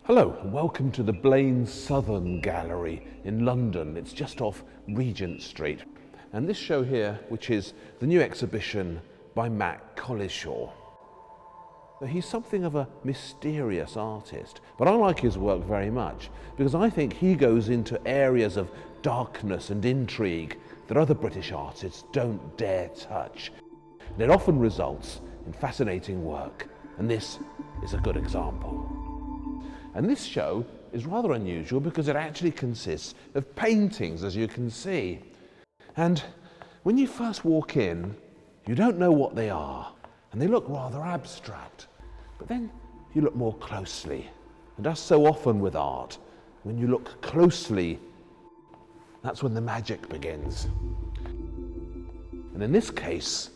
Hello and welcome to the Blain Southern Gallery in London. It's just off Regent Street. And this show here, which is the new exhibition by Collishaw. Now, he's something of a mysterious artist, but I like his work very much because I think he goes into areas of darkness and intrigue that other British artists don't dare touch. And it often results in fascinating work, and this is a good example. And this show is rather unusual because it actually consists of paintings, as you can see. And when you first walk in, you don't know what they are, and they look rather abstract. But then you look more closely, and as so often with art, when you look closely, that's when the magic begins. And in this case,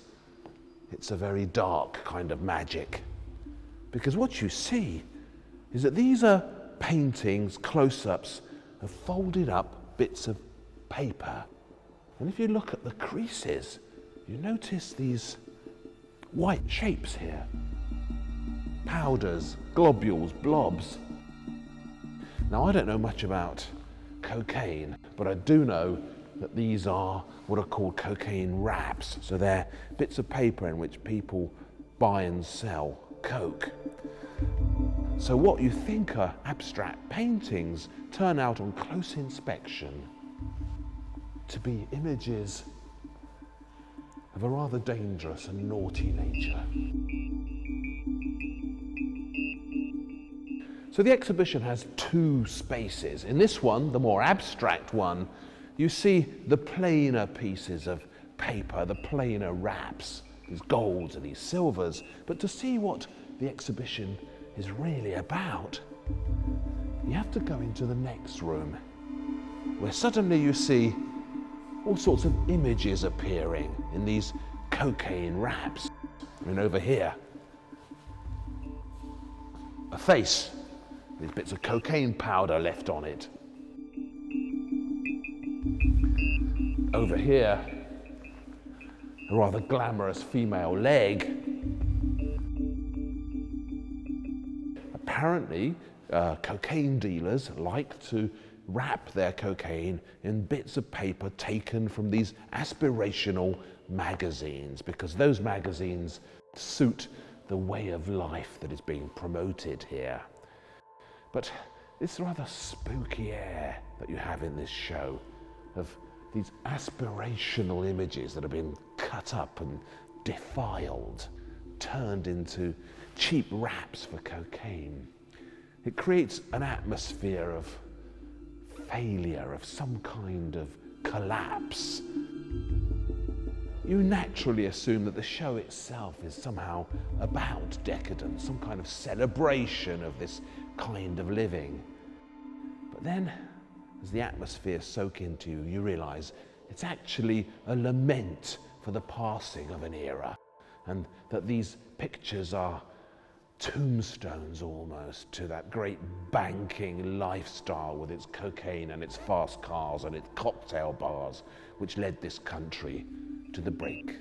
it's a very dark kind of magic, because what you see is that these are paintings, close-ups of folded up bits of paper. And if you look at the creases, you notice these white shapes here. Powders, globules, blobs. Now, I don't know much about cocaine, but I do know that these are what are called cocaine wraps. So they're bits of paper in which people buy and sell coke. So what you think are abstract paintings turn out on close inspection to be images of a rather dangerous and naughty nature. So the exhibition has two spaces. In this one, the more abstract one, you see the plainer pieces of paper, the plainer wraps, these golds and these silvers. But to see what the exhibition is really about, you have to go into the next room, where suddenly you see all sorts of images appearing in these cocaine wraps. And over here, a face with bits of cocaine powder left on it. Over here, a rather glamorous female leg. Apparently, cocaine dealers like to wrap their cocaine in bits of paper taken from these aspirational magazines, because those magazines suit the way of life that is being promoted here. But this rather spooky air that you have in this show of these aspirational images that have been cut up and defiled, turned into cheap wraps for cocaine. It creates an atmosphere of failure, of some kind of collapse. You naturally assume that the show itself is somehow about decadence, some kind of celebration of this kind of living. But then, as the atmosphere soaks into you, you realize it's actually a lament for the passing of an era, and that these pictures are tombstones almost to that great banking lifestyle with its cocaine and its fast cars and its cocktail bars, which led this country to the brink.